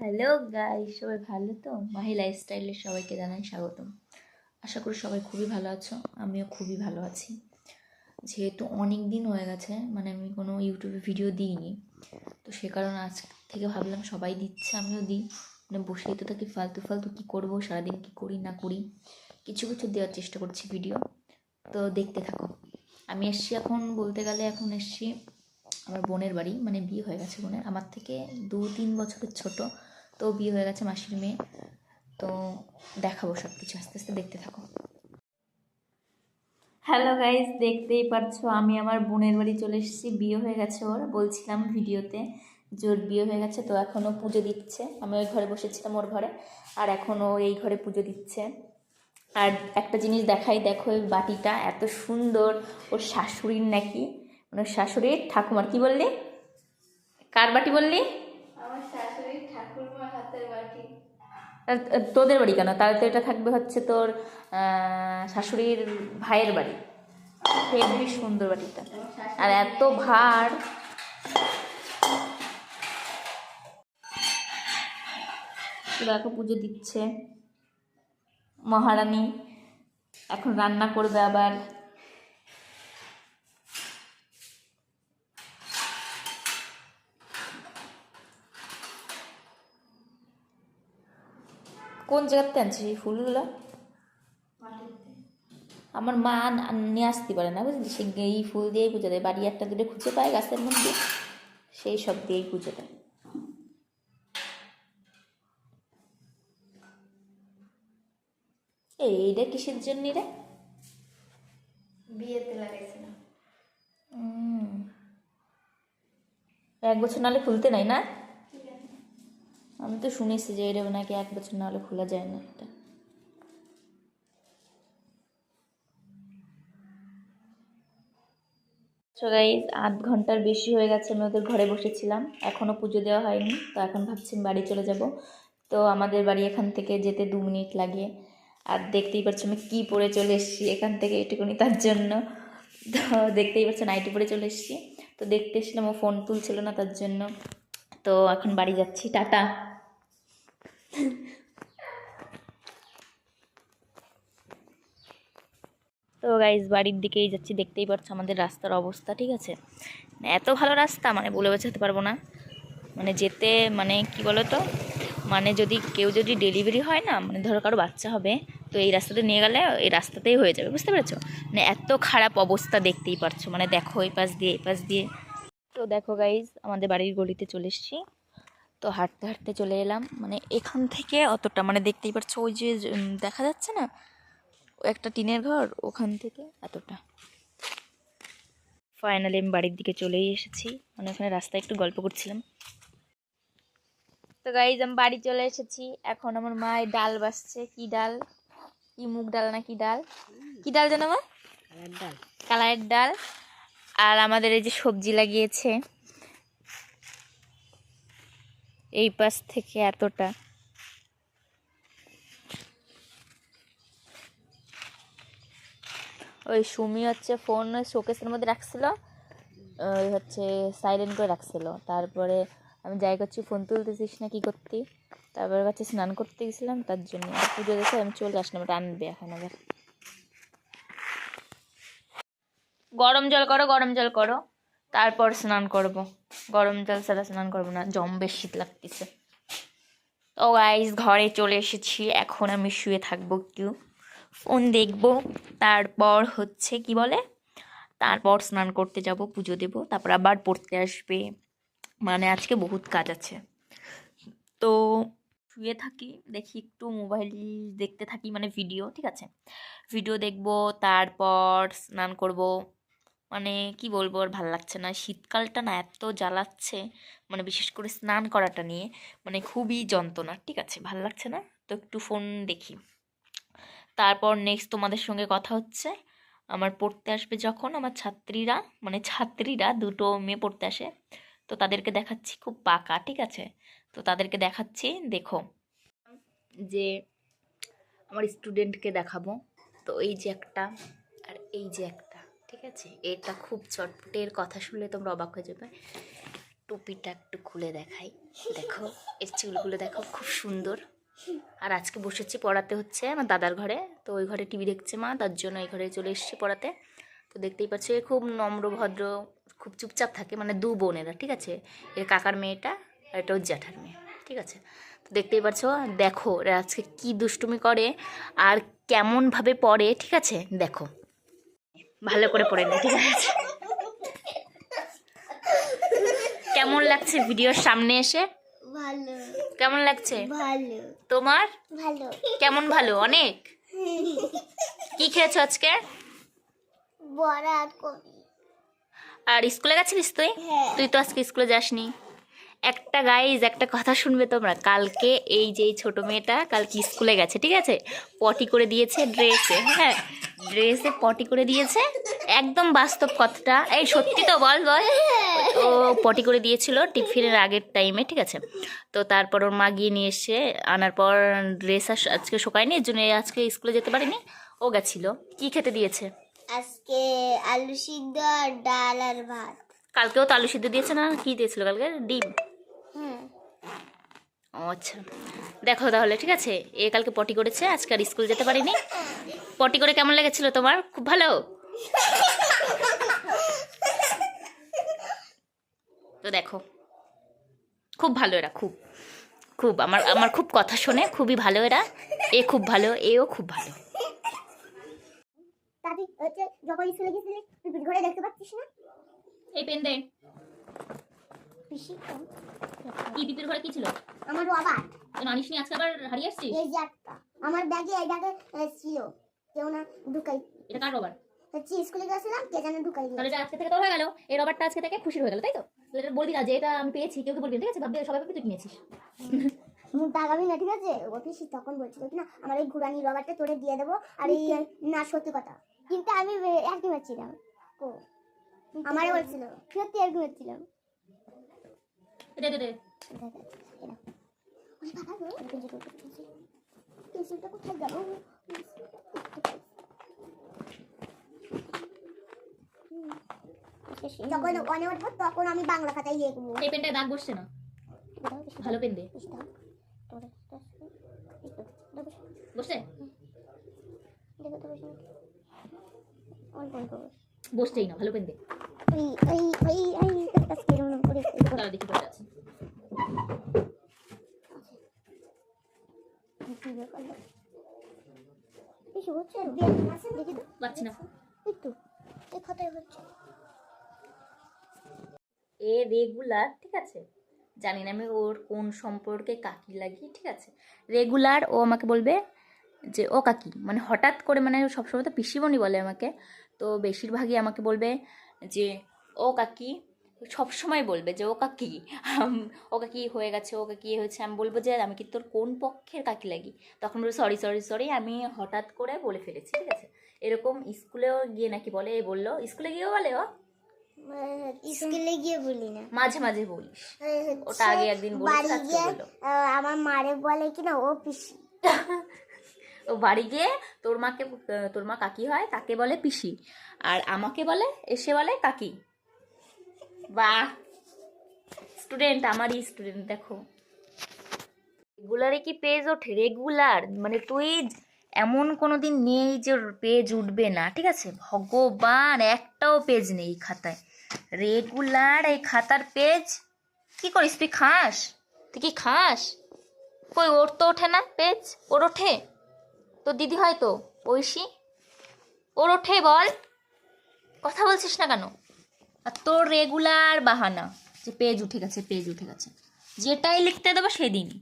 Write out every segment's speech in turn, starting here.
Hello guys, সবাই ভালো তো? মাহি লাইফস্টাইলের সবাইকে জানাই স্বাগতম। আশা করি সবাই খুবই ভালো আছো, আমিও খুবই ভালো আছি। যেহেতু অনেক দিন হয়ে গেছে মানে আমি কোনো ইউটিউবে ভিডিও দিইনি, তো সে কারণে আজ থেকে ভাবলাম সবাই দিচ্ছে আমিও দিই। মানে বসেই তো থাকি ফালতু ফালতু, কী করবো সারাদিন, কী করি না করি, কিছু কিছু দেওয়ার চেষ্টা করছি ভিডিও। তো দেখতে থাকো। আমি এসছি এখন, বলতে গেলে এখন এসছি আমার বোনের বাড়ি, মানে বিয়ে হয়ে গেছে বোনের, আমার থেকে 2-3 বছরের ছোট। তো বিয়ে হয়ে গেছে মাসির মেয়ে। তো দেখাবো সব কিছু, আস্তে আস্তে দেখতে থাকো। হ্যালো গাইজ, দেখতেই পারছো আমি আমার বোনের বাড়ি চলে এসেছি। বিয়ে হয়ে গেছে ওর, বলছিলাম ভিডিওতে যে ওর বিয়ে হয়ে গেছে। তো এখনও পুজো দিচ্ছে, আমি ওই ঘরে বসেছিলাম ওর ঘরে, আর এখনও এই ঘরে পুজো দিচ্ছে। আর একটা জিনিস দেখাই, দেখো এই বাটিটা এত সুন্দর, ওর শাশুড়ির নাকি, মানে ওর শাশুড়ির ঠাকুমার। কি বললি? কার বাটি বললি? আমার শাশুড়ি ঠাকুরমার হাতের বাটি। তোদের বাড়ি কেন? তাহলে তো এটা থাকবে হচ্ছে তোর শাশুড়ির ভাইয়ের বাড়ি। হেবি সুন্দর বাটিটা, আর এত ভার। দেখো পুজো দিচ্ছে মহারানী, এখন রান্না করবে আবার। কোন জায়গাতে আনছিস এই ফুলগুলো? আমার মা নিয়ে আসতে পারে না, বুঝলি? সে এই ফুল দিয়েই পুজো দেয়, বাড়ি একটা দুটো খুঁজে পায় গাছের মধ্যে, সেই সব দিয়েই পুজো দেয়। এইটা কিসের জন্য রে? বিয়েতে লাগাইছিলাম। 1 বছর নাহলে খুলতে নাই না? আমি তো শুনেছি যে এটা নাকি 1 বছর না হলে খোলা যায় না এটা। সো গাইজ, 8 ঘন্টার বেশি হয়ে গেছে আমি ওদের ঘরে বসেছিলাম, এখনও পুজো দেওয়া হয়নি। তো এখন ভাবছি আমি বাড়ি চলে যাব। তো আমাদের বাড়ি এখান থেকে যেতে 2 মিনিট লাগে। আর দেখতেই পাচ্ছ আমি কী পরে চলে এসেছি এখান থেকে এটুকুনি তার জন্য। তো দেখতেই পাচ্ছ নাইটি পরে চলে এসেছি। তো দেখতে এসেছিলাম, ও ফোন তুলছিল না তার জন্য। তো এখন বাড়ি যাচ্ছি, টাটা। তো গাইজ বাড়ির দিকেই যাচ্ছি, দেখতেই পাচ্ছ আমাদের রাস্তার অবস্থা, ঠিক আছে? এত ভালো রাস্তা মানে বলে বোঝাতে পারবো না। মানে যেতে, মানে কি বলো তো, মানে যদি কেউ যদি ডেলিভারি হয় না, মানে ধরো কারো বাচ্চা হবে, তো এই রাস্তাতে নিয়ে গেলে এই রাস্তাতেই হয়ে যাবে, বুঝতে পেরেছো? মানে এত খারাপ অবস্থা, দেখতেই পারছো, মানে দেখো এই পাশ দিয়ে এই পাশ দিয়ে। তো দেখো গাইজ আমাদের বাড়ির গলিতে চলে এসেছি। তো হাঁটতে হাঁটতে চলে এলাম, মানে এখান থেকে অতটা, মানে দেখতেই পাচ্ছ ওই যে দেখা যাচ্ছে না ও একটা টিনের ঘর, ওখান থেকে এতটা। ফাইনালি আমি বাড়ির দিকে চলেই এসেছি, মানে ওখানে রাস্তায় একটু গল্প করছিলাম। তো গাইজ আমি বাড়ি চলে এসেছি, এখন আমার মা ডাল বাসছে। কি ডাল? কি মুগ ডাল না কি ডাল, কি ডাল জানো মা? কালারের ডাল। আর আমাদের এই যে সবজি লাগিয়েছে এই পাশ থেকে এতটা। ওই সুমি হচ্ছে ফোন শোকেসের মধ্যে রাখছিল, ওই হচ্ছে সাইলেন্ট করে রাখছিল। তারপরে আমি যাই করছি, ফোন তুলতেছিস না কি করতি, তারপরে কাছে স্নান করতে গেছিলাম, তার জন্য আর পুজো দেখে আমি চলে আসলাম। ওটা আনবে এখন আবার। গরম জল করো, গরম জল করো, তারপর স্নান করব। গরম জল ছাড়া স্নান করবো না, জম্বে শীত লাগতেছে। তো গাইস ঘরে চলে এসেছি, এখন আমি শুয়ে থাকবো, একটু ফোন দেখবো। তারপর হচ্ছে কি বলে, তারপর স্নান করতে যাব, পুজো দেব, তারপর আবার পড়তে আসবে। মানে আজকে বহুত কাজ আছে। তো শুয়ে থাকি, দেখি একটু মোবাইল দেখতে থাকি, মানে ভিডিও, ঠিক আছে? ভিডিও দেখব, তারপর স্নান করব। মানে কি বলবো, আর ভাল লাগছে না, শীতকালটা না এত জ্বালাচ্ছে, মানে বিশেষ করে স্নান করাটা নিয়ে মানে খুবই যন্ত্রণা, ঠিক আছে? ভাল লাগছে না, তো একটু ফোন দেখি। তারপর নেক্সট তোমাদের সঙ্গে কথা হচ্ছে আমার পড়তে আসবে যখন আমার ছাত্রীরা, মানে ছাত্রীরা 2টো মেয়ে পড়তে আসে, তো তাদেরকে দেখাচ্ছি খুব পাকা, ঠিক আছে? তো তাদেরকে দেখাচ্ছি, দেখো যে আমার স্টুডেন্টকে দেখাবো। তো এই যে একটা, আর এই যে একটা, ঠিক আছে? এটা খুব চটপটের, কথা শুনলে তোমরা অবাক হয়ে যাবে। টুপিটা একটু খুলে দেখাই। দেখো এর চুলগুলো দেখো, খুব সুন্দর। আর আজকে বসেছি পড়াতে হচ্ছে আমার দাদার ঘরে, তো ওই ঘরে টিভি দেখছে মা, তার জন্য এই ঘরে চলে এসেছি পড়াতে। তো দেখতেই পাচ্ছ এ খুব নম্র ভদ্র, খুব চুপচাপ থাকে, মানে দু বোনেরা, ঠিক আছে। এর কাকার মেয়েটা আর এটা ওর জ্যাঠার মেয়ে, ঠিক আছে। তো দেখতেই পাচ্ছ, দেখো এরা আজকে কি দুষ্টুমি করে আর কেমনভাবে পড়ে, ঠিক আছে। দেখো ভালো করে পড়ে নে, ঠিক আছে। কেমন লাগছে ভিডিওর সামনে এসে? ভালো। কেমন লাগছে ভালো। তোমার? ভালো। কেমন ভালো? অনেক। কি খেয়েছো আজকে? বড়া আর কবি। আর স্কুলে গেছিলিস তুই? হ্যাঁ। তুই তো আজকে স্কুলে যাসনি। একটা গাইজ একটা কথা শুনবে তোমরা, কালকে এই যে এই ছোট মেয়েটা কালকে স্কুলে গেছে, ঠিক আছে। পটি করে দিয়েছে ড্রেসে, হ্যাঁ ড্রেসে পটি করে দিয়েছে, একদম বাস্তব কথাটা। এই সত্যি তো, বল বল। ও পটি করে দিয়েছিল টিফিনের আগের টাইমে, ঠিক আছে। তো তারপর ওর মা গিয়ে নিয়ে এসে আনার পর ড্রেস আজকে শোকায়নি, এর জন্য আজকে স্কুলে যেতে পারিনি। ও গেছিল। কি খেতে দিয়েছে আজকে? আলু সিদ্ধ আর ডাল আর ভাত। কালকেও তো আলু সিদ্ধ দিয়েছে না? কি দিয়েছিল কালকে? ডিম। ও আচ্ছা, দেখো তাহলে, ঠিক আছে। এ কালকে পটি করেছে, আজকে আর স্কুল যেতে পারিনি। পটি করে কেমন লেগেছিল তোমার? খুব ভালো। তো দেখো খুব ভালো এরা, খুব খুব আমার আমার খুব কথা শোনে, খুবই ভালো এরা। এ খুব ভালো, এও খুব ভালো। দাদি হচ্ছে যখন স্কুলে গেছিলি তুই ঘরে দেখতে পাচ্ছিস না? এই পেন দে। পিসি কি পিপির ঘরে কি ছিল? আমার আবার আনিস নি, আজকে আবার হারিয়ে আসছিস? এই যে একটা আমার ব্যাগে এই ব্যাগে ছিল, কেউ না ঢুকাই। এটা কার রবার? হচ্ছে স্কুলে গেছিলাম, কে জানে ঢুকাই তাহলে দিয়েছে। এটা আজকে থেকে তোর হয়ে গেল, এই রবারটা আজকে থেকে খুশির হয়ে গেল, তাই তো? তাহলে এটা বলবি না যে এটা আমি পেয়েছি, কেউ বলবি না, ঠিক আছে। ভাববে সবাই ভাববে তুই কিনেছিস। মুখ দাগাবি না, ঠিক আছে। ও পিসি তখন বলছিল কি না আমার এই ঘুরানি রবারটা তোরে দিয়ে দেবো, আর এই না সত্যি কথা, কিন্তু আমি একই হচ্ছিলাম। ও আমারে বলছিল সত্যি একই হচ্ছিলাম। দে দে দে। পেন্সিলটা কোথায় গেল? যখন ওখানে উঠবো তখন আমি বাংলা খাতায় লিখবো। এই পেনটায় দাগ বসছে না, ভালো পেন দে। বসছে? বসছেই না, ভালো পেন দে। দাঁড়া দেখি কোথায় আছে। পাচ্ছি না। এ রেগুলার, ঠিক আছে। জানি না আমি ওর কোন সম্পর্কে কাকি লাগি, ঠিক আছে। রেগুলার ও আমাকে বলবে যে ও কাকি, মানে হঠাৎ করে, মানে সবসময় তো পিসিমণি বলে আমাকে, তো বেশিরভাগই আমাকে বলবে যে ও কাকি, সবসময় বলবে যে ও কাকি। ও কাকি হয়ে গেছে, ও কাকি হয়েছে। আমি বলবো যে আমি কি তোর কোন পক্ষের কাকি লাগি? তখন বলবো সরি সরি সরি, আমি হঠাৎ করে বলে ফেলেছি, ঠিক আছে। এরকম স্কুলেও গিয়ে নাকি বলে, এ বললো স্কুলে গিয়েও বলে ও। স্কুলে গিয়ে বলি না, মাঝে মাঝে বলিস। ওটা আগে একদিন বলেছে, আজকে বললো। আমার মারে বলে কিনা ও পিসি। ও বাড়ি গিয়ে তোর মাকে, তোর মা কাকি হয়, তাকে বলে পিসি, আর আমাকে বলে, এসে বলে কাকি। বাহ, স্টুডেন্ট, আমারই স্টুডেন্ট। দেখো রেগুলারে কি পেজ ওঠে? রেগুলার মানে তুই এমন কোনো দিন নেই যে পেজ উঠবে না, ঠিক আছে। ভগবান, একটাও পেজ নেই এই খাতায়। রেগুলার এই খাতার পেজ। কি করিস তুই? খাস? তুই কি খাস? কই, ওর তো ওঠে না পেজ। ওর ওঠে? তোর দিদি হয় তো ঐশী, ওর ওঠে? বল, কথা বলছিস না কেন? আর তোর রেগুলার বাহানা যে পেজ উঠে গেছে, পেজ উঠে গেছে। যেটাই লিখতে দেবো সেদিনই।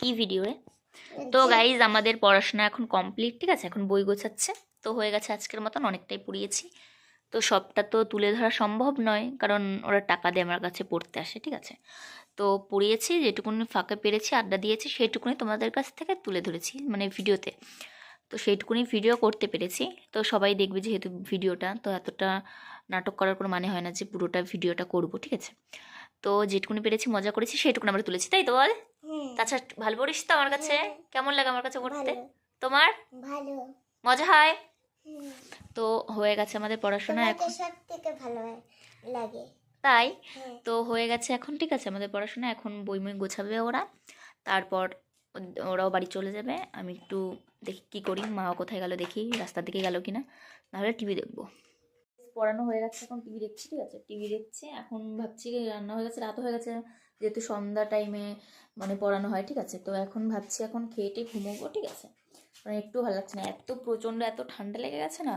কি ভিডিও রে? তো গাইজ আমাদের পড়াশোনা এখন কমপ্লিট, ঠিক আছে। এখন বই গোছাচ্ছে। তো হয়ে গেছে আজকের মতন, অনেকটাই পড়িয়েছি। তো সবটা তো তুলে ধরা সম্ভব নয়, কারণ ওরা টাকা দিয়ে আমার কাছে পড়তে আসে, ঠিক আছে। তো পড়িয়েছি, যেটুকুনি ফাঁকে পেরেছি, আড্ডা দিয়েছি, সেইটুকুনি তোমাদের কাছ থেকে তুলে ধরেছি, মানে ভিডিওতে। তো সেইটুকুনি ভিডিও করতে পেরেছি। তো সবাই দেখবে যেহেতু ভিডিওটা, তো এতটা নাটক করার কোনো মানে হয় না যে পুরোটা ভিডিওটা করব, ঠিক আছে। তো যেটুকুনি পেরেছি মজা করেছি, সেইটুকুনি আমরা তুলেছি, তাই তো বল? তাছাড়া ভালো পড়িস তো আমার কাছে? হ্যাঁ। কেমন লাগে আমার কাছে পড়তে? ভালো তোমার ভালো মজা হয়? হুম। তো হয়ে গেছে আমাদের পড়াশোনা তোমাকে এখন, সব থেকে ভালো লাগে তাই হ্যাঁ তো হয়ে গেছে এখন, ঠিক আছে আমাদের পড়াশোনা এখন, বই মই গোছাবে ওরা, তারপর ওরাও বাড়ি চলে যাবে। আমি একটু দেখি কী করি, মাও কোথায় গেল দেখি, রাস্তার দিকে গেল কি না, নাহলে টিভি দেখবো। পড়ানো হয়ে গেছে, এখন টিভি দেখছি, ঠিক আছে টিভি দেখছি। এখন ভাবছি রান্না হয়ে গেছে, রাতও হয়ে গেছে, যেহেতু সন্ধ্যা টাইমে মানে পড়ানো হয়, ঠিক আছে। তো এখন ভাবছি এখন খেয়ে টেয়ে ঘুমোবো, ঠিক আছে। মানে একটু ভালো লাগছে না, এত প্রচণ্ড এত ঠান্ডা লেগে গেছে না,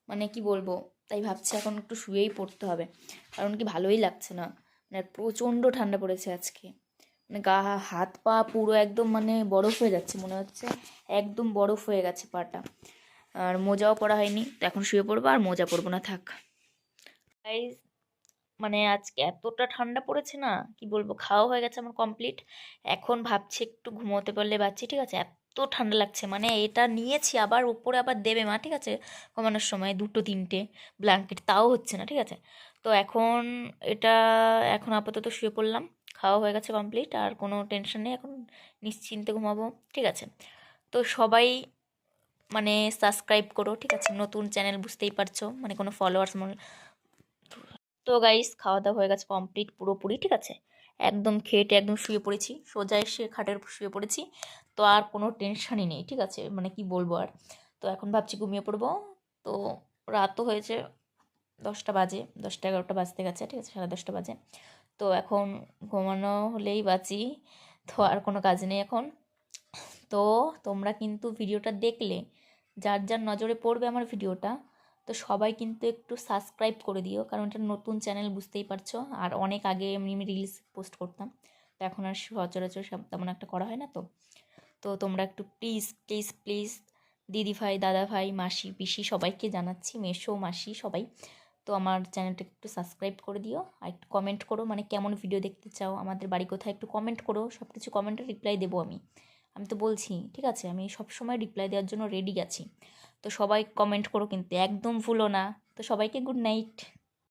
মানে কি বলবো। তাই ভাবছি এখন একটু শুয়েই পড়তে হবে, কারণ কি ভালোই লাগছে না, মানে প্রচণ্ড ঠান্ডা পড়েছে আজকে। মানে গা হাত পা পুরো একদম মানে বরফ হয়ে যাচ্ছে মনে হচ্ছে, একদম বরফ হয়ে গেছে পাটা। আর মোজাও পরা হয়নি, তো এখন শুয়ে পড়বো, আর মোজা পরবো না, থাক। গাইস, মানে আজকে এতটা ঠান্ডা পড়েছে না, কি বলবো। খাওয়া হয়ে গেছে আমার কমপ্লিট, এখন ভাবছি একটু ঘুমোতে পারলে বাঁচি, ঠিক আছে। এত ঠান্ডা লাগছে, মানে এটা নিয়েছি আবার উপরে আবার দেবে মা, ঠিক আছে, কমানোর সময় দুটো তিনটে ব্ল্যাঙ্কেট, তাও হচ্ছে না, ঠিক আছে। তো এখন এটা, এখন আপাতত শুয়ে পড়লাম, খাওয়া হয়ে গেছে কমপ্লিট, আর কোনো টেনশন নেই, এখন নিশ্চিন্তে ঘুমাবো, ঠিক আছে। তো সবাই মানে সাবস্ক্রাইব করো, ঠিক আছে, নতুন চ্যানেল বুঝতেই পারছো, মানে কোনো ফলোয়ার্স। তো গাইস, খাওয়া দাওয়া হয়ে গেছে কমপ্লিট পুরোপুরি, ঠিক আছে। একদম খেটে একদম শুয়ে পড়েছি, সোজা এসে খাটের উপর শুয়ে পড়েছি। তো আর কোনো টেনশনই নেই, ঠিক আছে, মানে কি বলবো আর। তো এখন ভাবছি ঘুমিয়ে পড়বো। তো রাতও হয়েছে, 10টা বাজে, 10টা 11টা বাজতে গেছে, ঠিক আছে, 10:30 বাজে। তো এখন ঘুমানো হলেই বাঁচি, তো আর কোনো কাজ নেই এখন। তো তোমরা কিন্তু ভিডিওটা দেখলে, যার যার নজরে পড়বে আমার ভিডিওটা, তো সবাই কিন্তু একটু সাবস্ক্রাইব করে দিও, কারণ এটা নতুন চ্যানেল বুঝতেই পারছো। আর অনেক আগে এমনি আমি রিলস পোস্ট করতাম, তো এখন আর সচরাচর সব তেমন একটা করা হয় না। তো তো তোমরা একটু প্লিজ প্লিজ প্লিজ, দিদি ভাই দাদা ভাই মাসি পিসি সবাইকে জানাচ্ছি, মেসো মাসি সবাই, তো আমার চ্যানেলটা একটু সাবস্ক্রাইব করে দিও, আর একটু কমেন্ট করো, মানে কেমন ভিডিও দেখতে চাও, আমাদের বাড়ি কোথায়, একটু কমেন্ট করো, সব কিছু কমেন্টে রিপ্লাই দেবো আমি। আমি তো বলছি, ঠিক আছে, আমি সবসময় রিপ্লাই দেওয়ার জন্য রেডি আছি। তো সবাই কমেন্ট করো কিন্তু, একদম ভুলো না। তো সবাইকে গুড নাইট।